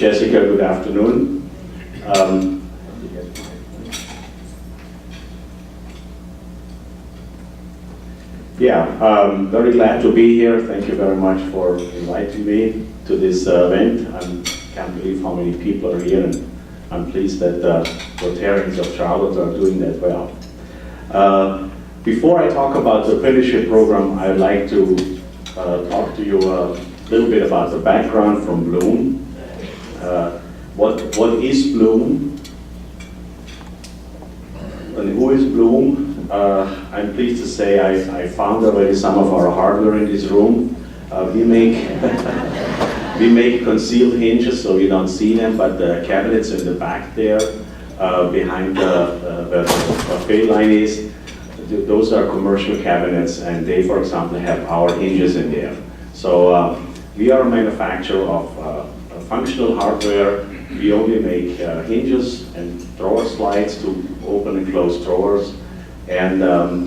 Jessica, good afternoon. Very glad to be here. Thank you very much for inviting me to this event. I can't believe how many people are here, and I'm pleased that Rotarians of Charlotte are doing that well. Before I talk about the apprenticeship program, I'd like to talk to you a little bit about the background from Blum. What is Blum? And who is Blum? I'm pleased to say I found already some of our hardware in this room. We make we make concealed hinges so you don't see them, but the cabinets in the back there, behind where the buffet line is, those are commercial cabinets, and they, for example, have our hinges in there. So we are a manufacturer of functional hardware. We only make hinges and drawer slides to open and close drawers, and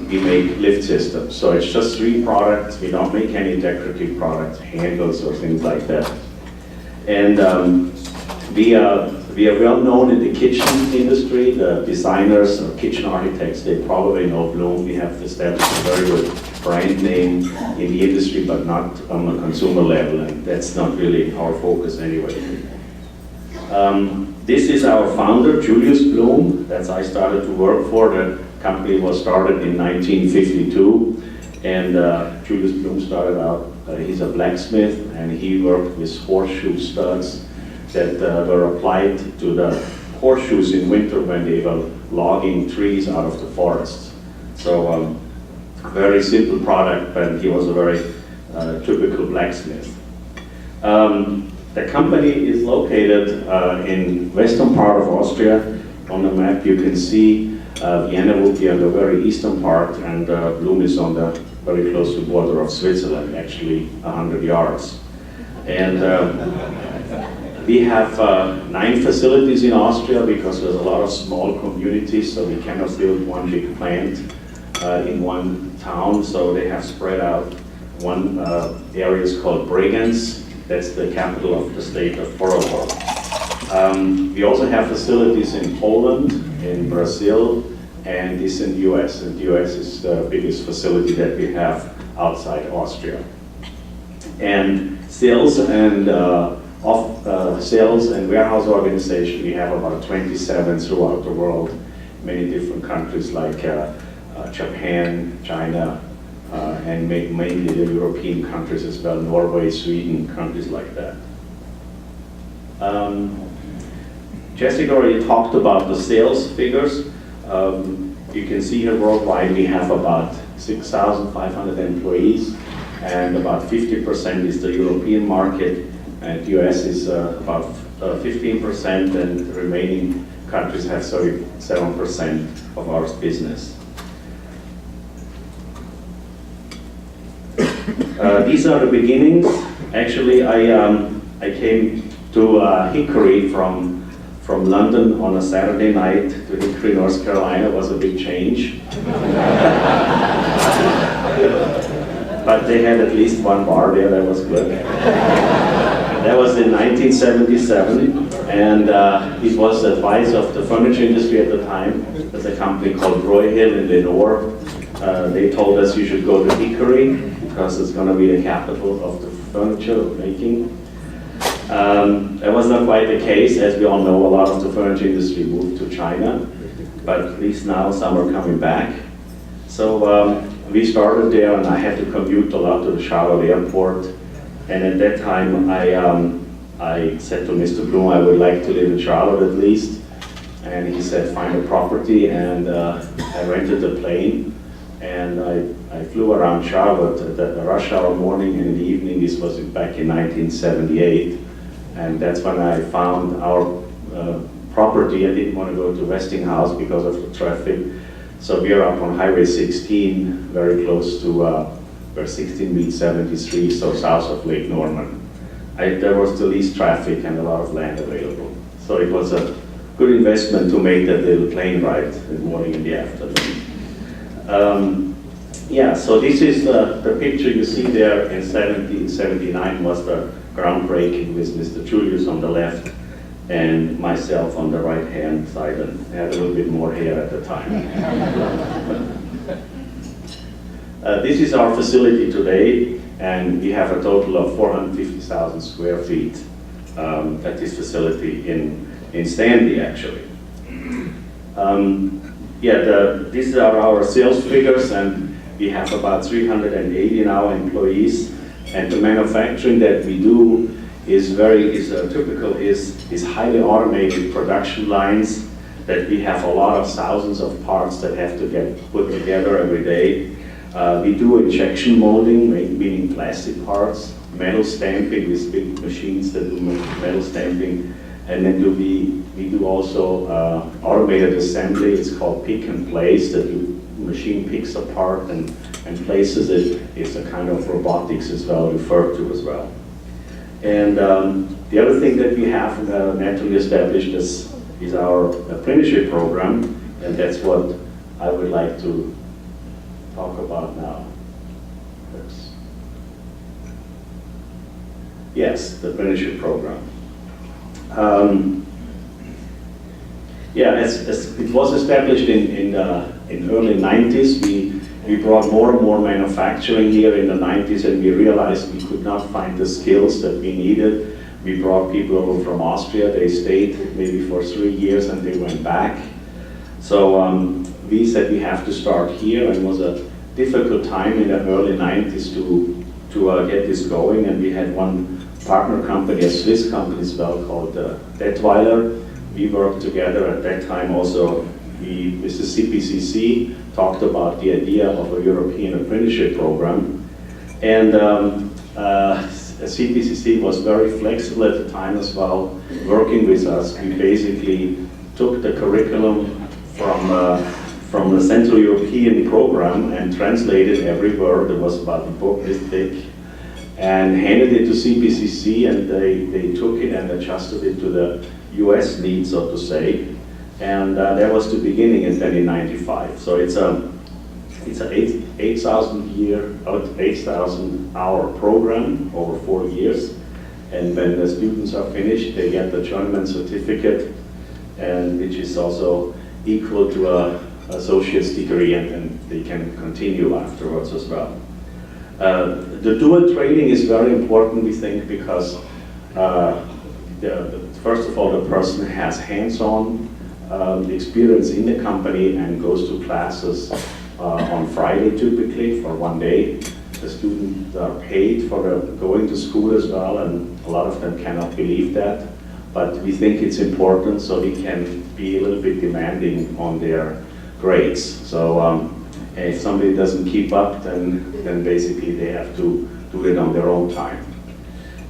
we make lift systems. So it's just 3 products. We don't make any decorative products, handles or things like that. And we are well known in the kitchen industry. The designers or kitchen architects, they probably know Blum. We have established a very good brand name in the industry, but not on a consumer level, and that's not really our focus anyway. This is our founder, Julius Blum. That's I started to work for. The company was started in 1952, and Julius Blum started out, he's a blacksmith, and he worked with horseshoe studs that were applied to the horseshoes in winter when they were logging trees out of the forests. So a very simple product, but he was a very typical blacksmith. The company is located in western part of Austria. On the map you can see Vienna will be on the very eastern part, and Blum is on the very close to the border of Switzerland, actually 100 yards. And we have 9 facilities in Austria because there's a lot of small communities, so we cannot build one big plant in one town, so they have spread out. One area is called Bregenz. That's the capital of the state of Portugal. We also have facilities in Poland, in Brazil, and this in the US. And the US is the biggest facility that we have outside Austria. And sales and sales and warehouse organization, we have about 27 throughout the world, many different countries like Japan, China, and mainly the European countries as well, Norway, Sweden, countries like that. Jessica already talked about the sales figures. You can see here worldwide we have about 6,500 employees, and about 50% is the European market, and the US is about 15%, and the remaining countries have 37% of our business. These are the beginnings. Actually, I came to Hickory from London on a Saturday night to Hickory, North Carolina. Was a big change. But they had at least one bar there, that was good. That was in 1977, and it was the advice of the furniture industry at the time. There's a company called Broyhill in Lenore. They told us you should go to Hickory because it's going to be the capital of the furniture making. That was not quite the case. As we all know, a lot of the furniture industry moved to China, but at least now some are coming back. So we started there, and I had to commute a lot to the Charlotte airport. And at that time, I said to Mr. Blum, I would like to live in Charlotte at least. And he said, find a property, and I rented a plane. And I flew around Charlotte at the rush hour morning and in the evening. This was back in 1978. And that's when I found our property. I didn't want to go to Westinghouse because of the traffic. So we are up on Highway 16, very close to where 16 meets 73, so south of Lake Norman. There was the least traffic and a lot of land available. So it was a good investment to make that little plane ride in the morning and the afternoon. So this is the picture you see there in 1779 was the groundbreaking with Mr. Julius on the left. and myself on the right-hand side, and I had a little bit more hair at the time. This is our facility today, and we have a total of 450,000 square feet at this facility in Stanley, actually. These are our sales figures, and we have about 380 now employees, and the manufacturing that we do is highly automated production lines that we have a lot of thousands of parts that have to get put together every day. We do injection molding, meaning plastic parts, metal stamping with big machines that do metal stamping, and then we do also automated assembly. It's called pick and place, that the machine picks apart and places it. It's a kind of robotics as well, referred to as well. And the other thing that we have naturally established is our apprenticeship program, and that's what I would like to talk about now. Yes, the apprenticeship program. As it was established in early 90s, we brought more and more manufacturing here in the 90s, and we realized we could not find the skills that we needed. We brought people over from Austria. They stayed maybe for 3 years and they went back. So we said we have to start here, and it was a difficult time in the early 90s to get this going, and we had one partner company, a Swiss company as well, called Detweiler. We worked together at that time also. We, with the CPCC, talked about the idea of a European apprenticeship program. And CPCC was very flexible at the time as well, working with us. We basically took the curriculum from the Central European program and translated every word. It was about a book this thick, and handed it to CPCC, and they took it and adjusted it to the US needs, so to say. And that was the beginning in 1995. So it's an 8,000 hour program over 4 years. And when the students are finished, they get the journeyman certificate, and which is also equal to an associate's degree, and they can continue afterwards as well. The dual training is very important, we think, because first of all, the person has hands-on experience in the company and goes to classes on Friday typically for 1 day. The students are paid for going to school as well, and a lot of them cannot believe that. But we think it's important so we can be a little bit demanding on their grades. So if somebody doesn't keep up, then basically they have to do it on their own time.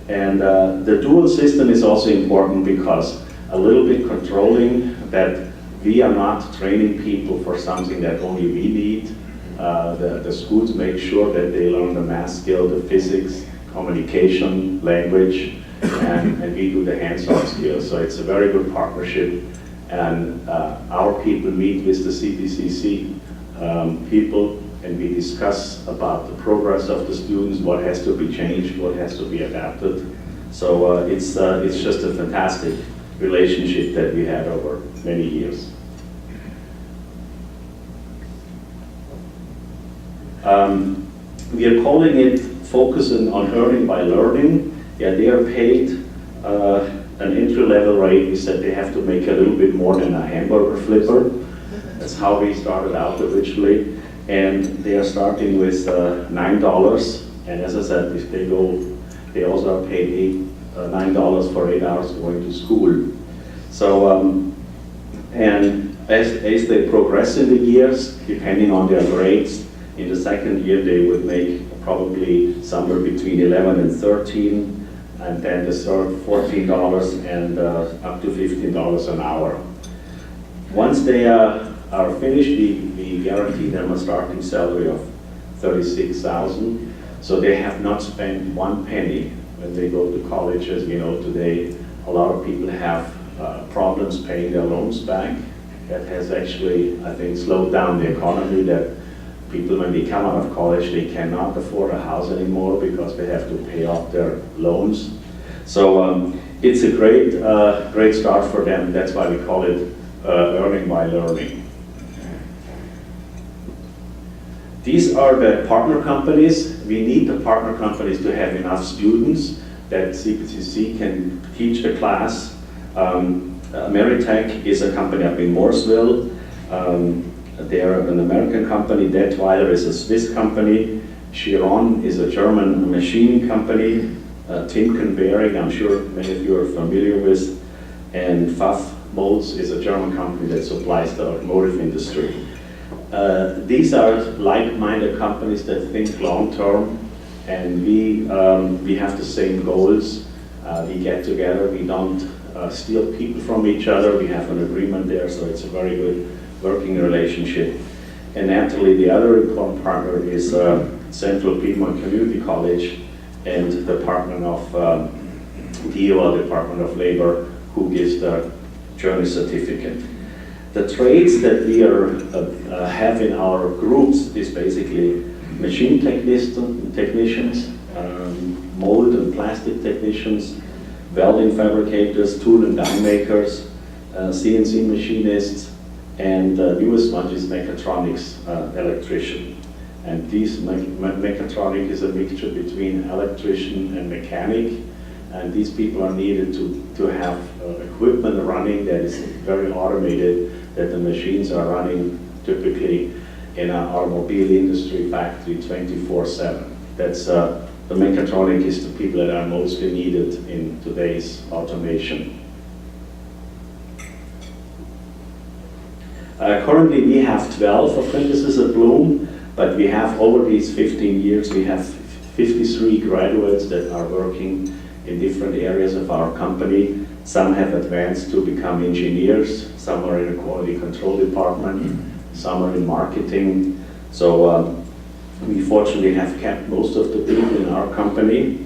And the dual system is also important because a little bit controlling that we are not training people for something that only we need. The schools make sure that they learn the math skill, the physics, communication, language, and we do the hands-on skills. So it's a very good partnership. And our people meet with the CPCC people, and we discuss about the progress of the students, what has to be changed, what has to be adapted. So it's just a fantastic relationship that we had over many years. We are calling it focusing on earning by learning. Yeah, they are paid an entry-level rate. We said they have to make a little bit more than a hamburger flipper. That's how we started out originally. And they are starting with $9. And as I said, if they also are paid $9 for 8 hours going to school. So, and as they progress in the years, depending on their grades, in the second year they would make probably somewhere between 11 and 13, and then the third $14 and up to $15 an hour. Once they are finished, we guarantee them a starting salary of $36,000. So they have not spent one penny when they go to college. As we know today, a lot of people have problems paying their loans back. That has actually, I think, slowed down the economy, that people, when they come out of college, they cannot afford a house anymore because they have to pay off their loans. So it's a great start for them. That's why we call it learning by learning. These are the partner companies. We need the partner companies to have enough students that CPCC can teach a class. Meritech is a company up in Mooresville. They're an American company. Detweiler is a Swiss company. Chiron is a German machining company. Timken Bearing, I'm sure many of you are familiar with. And Pfaff Molds is a German company that supplies the automotive industry. These are like-minded companies that think long-term, and we have the same goals. We get together, we don't steal people from each other, we have an agreement there, so it's a very good working relationship. And naturally, the other important partner is Central Piedmont Community College and the Department of DOL, Department of Labor, who gives the journey certificate. The trades that we have in our groups is basically machine technicians, mold and plastic technicians, welding fabricators, tool and die makers, CNC machinists, and the newest one is mechatronics electrician. And this mechatronic is a mixture between electrician and mechanic, and these people are needed to have equipment running that is very automated, that the machines are running typically in an automobile industry factory 24/7. That's the mechatronic is the people that are mostly needed in today's automation. Currently we have 12 apprentices at Blum, but we have over these 15 years, we have 53 graduates that are working in different areas of our company. Some have advanced to become engineers, some are in the quality control department, some are in marketing. So we fortunately have kept most of the people in our company.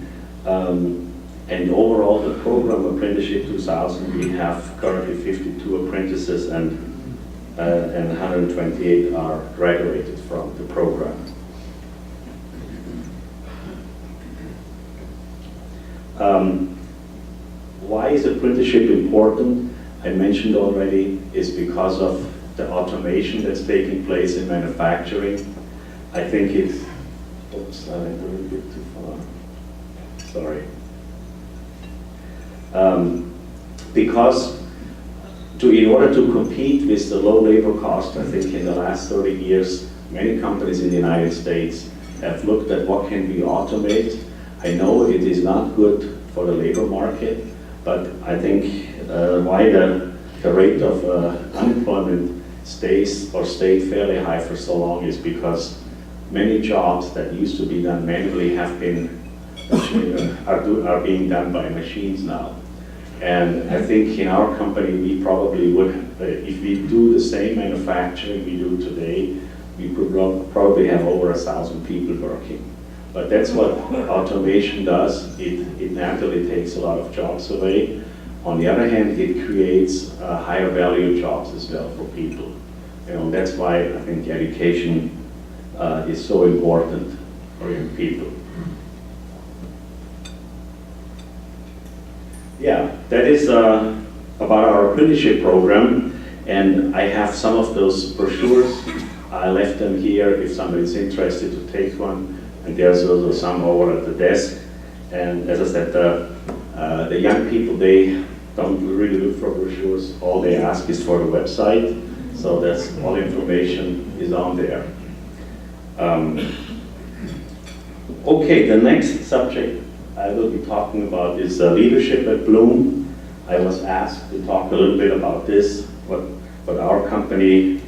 And overall, the program Apprenticeship 2000, we have currently 52 apprentices and 128 are graduated from the program. Why is apprenticeship important? I mentioned already, is because of the automation that's taking place in manufacturing. I think it's, oops, I went a little bit too far. Sorry. Because in order to compete with the low labor cost, I think in the last 30 years, many companies in the United States have looked at what can we automate. I know it is not good for the labor market, but I think why the rate of unemployment stayed fairly high for so long is because many jobs that used to be done manually have been are being done by machines now. And I think in our company we probably would, if we do the same manufacturing we do today, we could probably have over 1,000 people working. But that's what automation does. It naturally takes a lot of jobs away. On the other hand, it creates higher value jobs as well for people. You know, that's why I think education is so important for young people. Yeah, that is about our apprenticeship program, and I have some of those brochures. I left them here if somebody's interested to take one, and there's also some over at the desk. And as I said, the young people, they don't really look for brochures. All they ask is for the website, so that's all information is on there. Okay, the next subject I will be talking about is leadership at Blum. I was asked to talk a little bit about this, what our company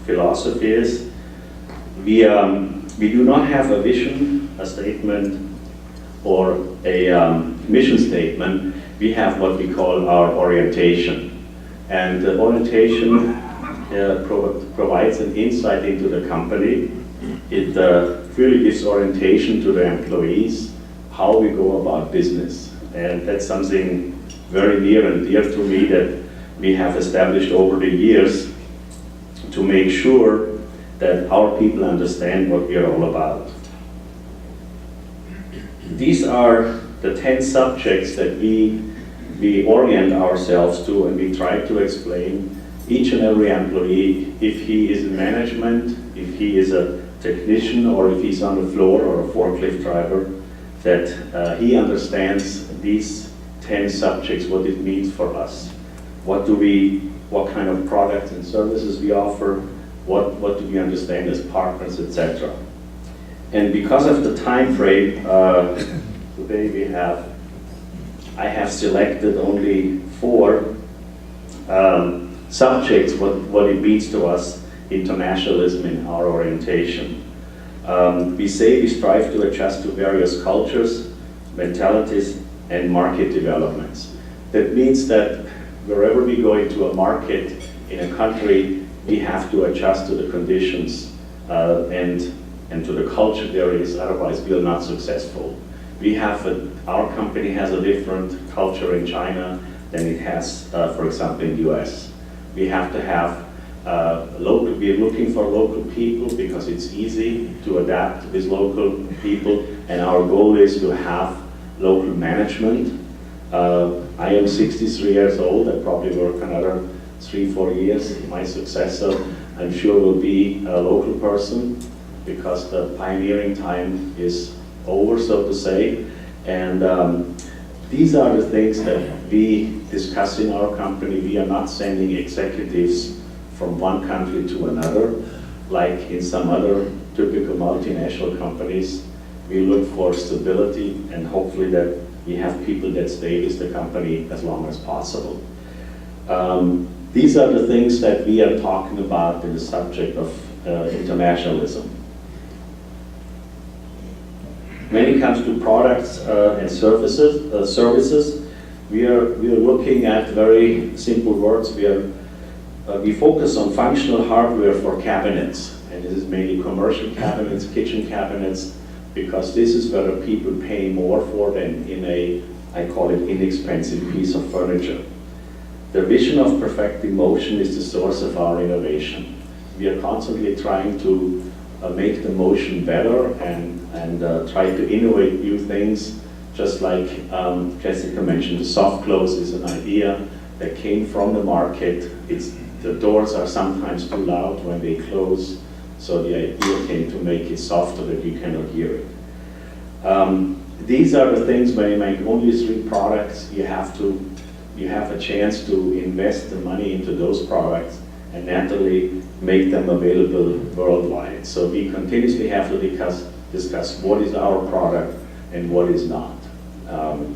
philosophy is. We do not have a vision, a statement, or a mission statement. We have what we call our orientation. And the orientation provides an insight into the company. It really gives orientation to the employees, how we go about business. And that's something very near and dear to me that we have established over the years to make sure that our people understand what we are all about. These are the 10 subjects that we we orient ourselves to, and we try to explain each and every employee, if he is in management, if he is a technician, or if he's on the floor or a forklift driver, that he understands these 10 subjects, what it means for us. What kind of products and services we offer, what do we understand as partners, etc. And because of the time frame, today I have selected only 4 subjects, what it means to us, internationalism in our orientation. We say we strive to adjust to various cultures, mentalities, and market developments. That means that wherever we go into a market in a country, we have to adjust to the conditions and to the culture there is, otherwise we are not successful. Our company has a different culture in China than it has, for example, in the US. We have to have we are looking for local people because it's easy to adapt with local people, and our goal is to have local management. I am 63 years old. I probably work another 3-4 years. My successor, I'm sure, will be a local person because the pioneering time is over, so to say. And these are the things that we discuss in our company. We are not sending executives from one country to another, like in some other typical multinational companies. We look for stability, and hopefully that we have people that stay with the company as long as possible. These are the things that we are talking about in the subject of internationalism. When it comes to products and services, we are looking at very simple words. We focus on functional hardware for cabinets, and this is mainly commercial cabinets, kitchen cabinets, because this is where the people pay more for than in I call it, inexpensive piece of furniture. The vision of perfecting motion is the source of our innovation. We are constantly trying to make the motion better and try to innovate new things, just like Jessica mentioned. The soft close is an idea that came from the market. The doors are sometimes too loud when they close, so the idea came to make it softer that you cannot hear it. These are the things when you make only 3 products, you have a chance to invest the money into those products and naturally make them available worldwide. So we continuously have to discuss what is our product and what is not.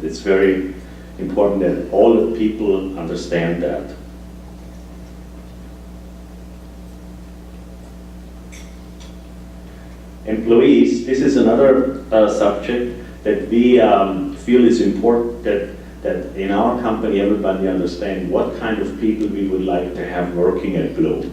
It's very important that all the people understand that. Employees, this is another subject that we feel is important, that in our company everybody understand what kind of people we would like to have working at Blum.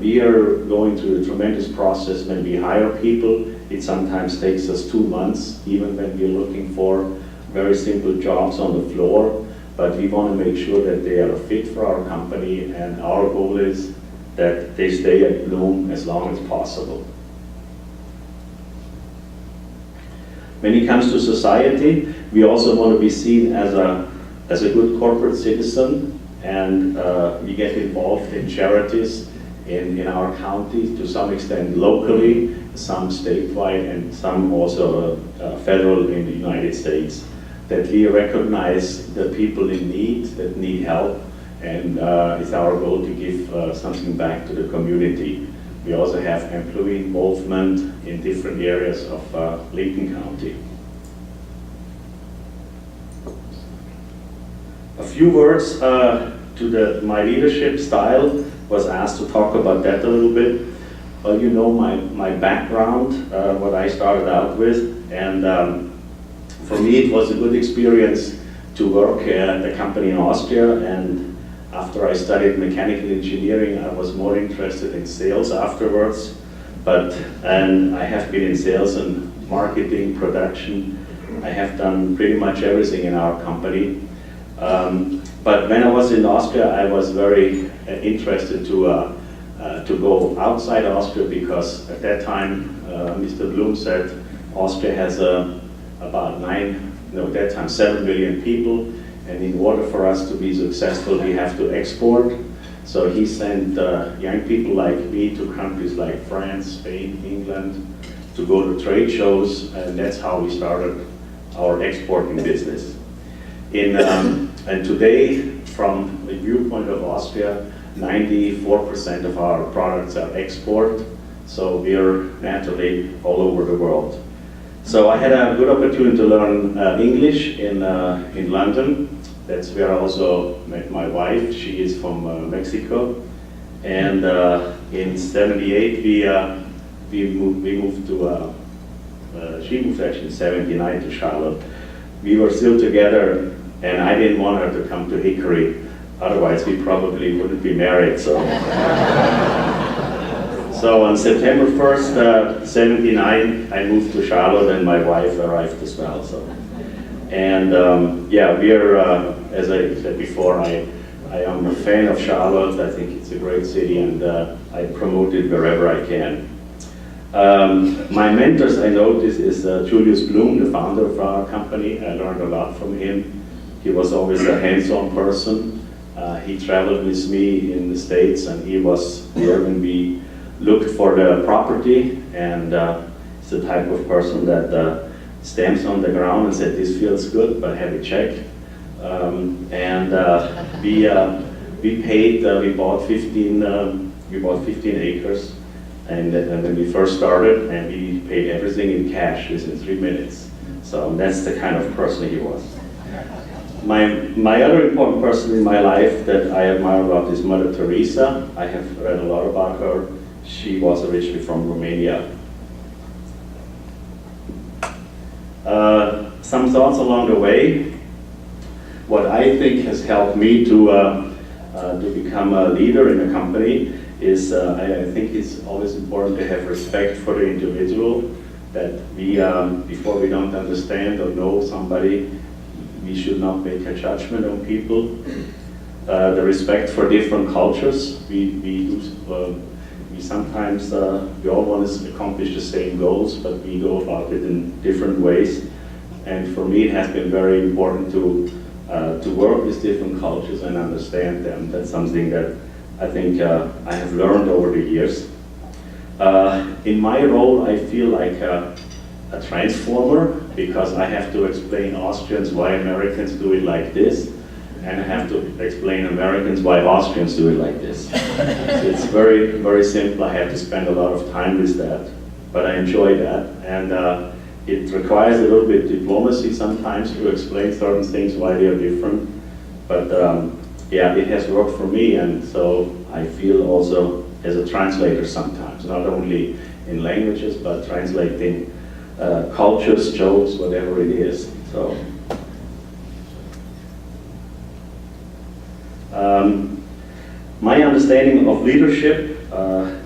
We are going through a tremendous process when we hire people. It sometimes takes us 2 months, even when we're looking for very simple jobs on the floor, but we want to make sure that they are a fit for our company, and our goal is that they stay at Blum as long as possible. When it comes to society, we also want to be seen as a good corporate citizen, and we get involved in charities in our county, to some extent locally, some statewide, and some also federal in the United States, that we recognize the people in need, that need help, and it's our goal to give something back to the community. We also have employee involvement in different areas of Lincoln County. A few words to my leadership style. Was asked to talk about that a little bit. Well, you know my background, what I started out with, and for me it was a good experience to work at a company in Austria, and after I studied mechanical engineering, I was more interested in sales afterwards, and I have been in sales and marketing, production. I have done pretty much everything in our company. But when I was in Austria, I was very interested to go outside Austria, because at that time, Mr. Blum said Austria has about 7 million people. and in order for us to be successful, we have to export. So he sent young people like me to countries like France, Spain, England, to go to trade shows, and that's how we started our exporting business. And today, from the viewpoint of Austria, 94% of our products are export, so we are naturally all over the world. So I had a good opportunity to learn English in London. That's where I also met my wife. She is from Mexico, and in '78 we moved to. She moved actually in '79 to Charlotte. We were still together, and I didn't want her to come to Hickory. Otherwise, we probably wouldn't be married. So, so on September 1st, '79, I moved to Charlotte, and my wife arrived as well. So. And yeah, we are, as I said before, I am a fan of Charlotte. I think it's a great city, and I promote it wherever I can. My mentors, I noticed, is Julius Blum, the founder of our company. I learned a lot from him. He was always a hands-on person. He traveled with me in the States, and he was there when we looked for the property, and he's the type of person that stamps on the ground and said, "This feels good, but have it checked." We bought 15 acres, and when we first started, and we paid everything in cash within 3 minutes. So that's the kind of person he was. My other important person in my life that I admire about is Mother Teresa. I have read a lot about her. She was originally from Romania. Some thoughts along the way. What I think has helped me to become a leader in a company is I think it's always important to have respect for the individual, that we, before we don't understand or know somebody, we should not make a judgment on people. The respect for different cultures. We sometimes, we all want to accomplish the same goals, but we go about it in different ways. And for me, it has been very important to work with different cultures and understand them. That's something that I think I have learned over the years. In my role, I feel like a transformer, because I have to explain Austrians why Americans do it like this, and I have to explain Americans why Austrians do it like this. So it's very, very simple. I have to spend a lot of time with that, but I enjoy that. And it requires a little bit of diplomacy sometimes to explain certain things, why they are different. But yeah, it has worked for me, and so I feel also as a translator sometimes, not only in languages, but translating cultures, jokes, whatever it is. So. My understanding of leadership,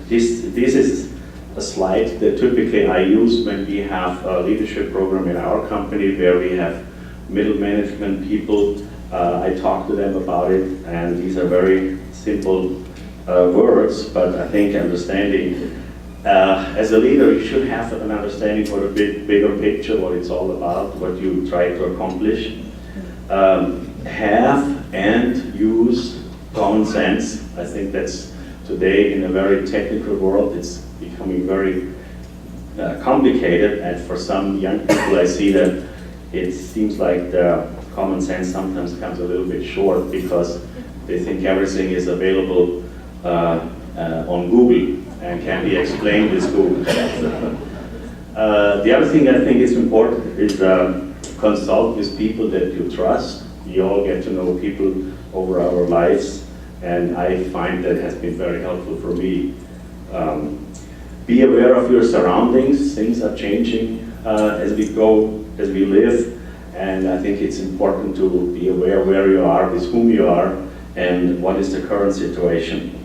this is a slide that typically I use when we have a leadership program in our company where we have middle management people. I talk to them about it, and these are very simple words, but I think understanding, as a leader, you should have an understanding for the bigger picture, what it's all about, what you try to accomplish. Have and use common sense. I think that's today in a very technical world, it's becoming very complicated, and for some young people I see that it seems like the common sense sometimes comes a little bit short because they think everything is available on Google and can be explained with Google. The other thing I think is important is consult with people that you trust. We all get to know people over our lives, and I find that has been very helpful for me. Be aware of your surroundings. Things are changing as we go, as we live, and I think it's important to be aware where you are, with whom you are, and what is the current situation.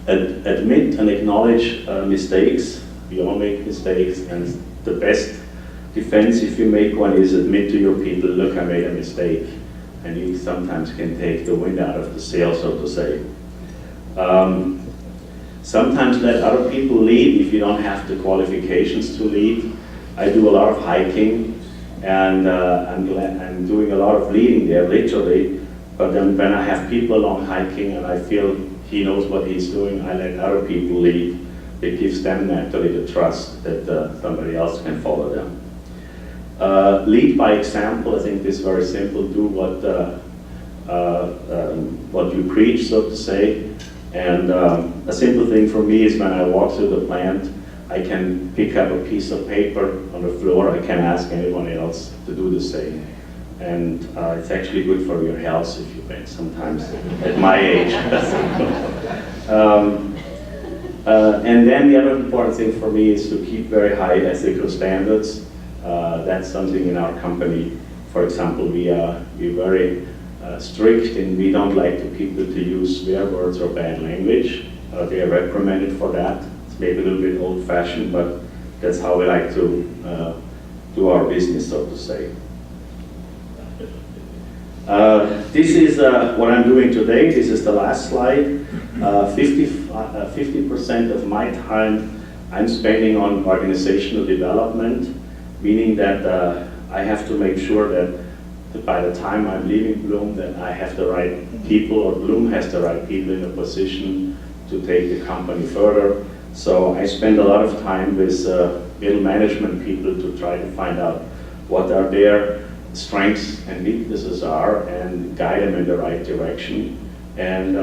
Admit and acknowledge mistakes. We all make mistakes, and the best defense, if you make one, is admit to your people, look, I made a mistake. And you sometimes can take the wind out of the sail, so to say. Sometimes let other people lead if you don't have the qualifications to lead. I do a lot of hiking, And I'm doing a lot of leading there, literally. But then when I have people along hiking and I feel he knows what he's doing, I let other people lead. It gives them naturally the trust that somebody else can follow them. Lead by example. I think this is very simple. Do what you preach, so to say. And a simple thing for me is when I walk through the plant, I can pick up a piece of paper on the floor. I can ask anyone else to do the same. And it's actually good for your health if you bend sometimes at my age. And then the other important thing for me is to keep very high ethical standards. That's something in our company. For example, we're very strict, and we don't like the people to use swear words or bad language. They are reprimanded for that. It's maybe a little bit old-fashioned, but that's how we like to do our business, so to say. This is what I'm doing today. This is the last slide. 50% of my time I'm spending on organizational development, meaning that I have to make sure that by the time I'm leaving Blum, that I have the right people, or Blum has the right people in a position to take the company further. So I spend a lot of time with middle management people to try to find out what are their strengths and weaknesses are and guide them in the right direction. And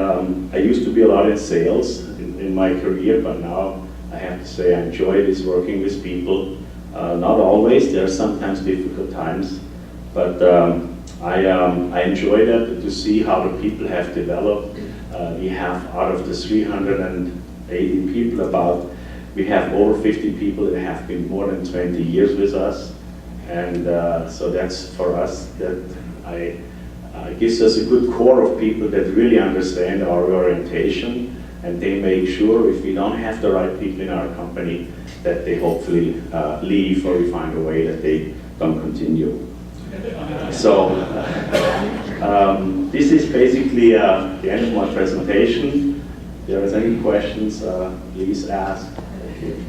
I used to be a lot in sales in my career, but now I have to say I enjoy this working with people. Not always, there are sometimes difficult times, but I enjoy that, to see how the people have developed. We have, out of the 380 people we have over 50 people that have been more than 20 years with us. And so that's for us, that gives us a good core of people that really understand our orientation, and they make sure if we don't have the right people in our company, that they hopefully leave, or we find a way that they don't continue. So this is basically the end of my presentation. If there is any questions, please ask. Thank you.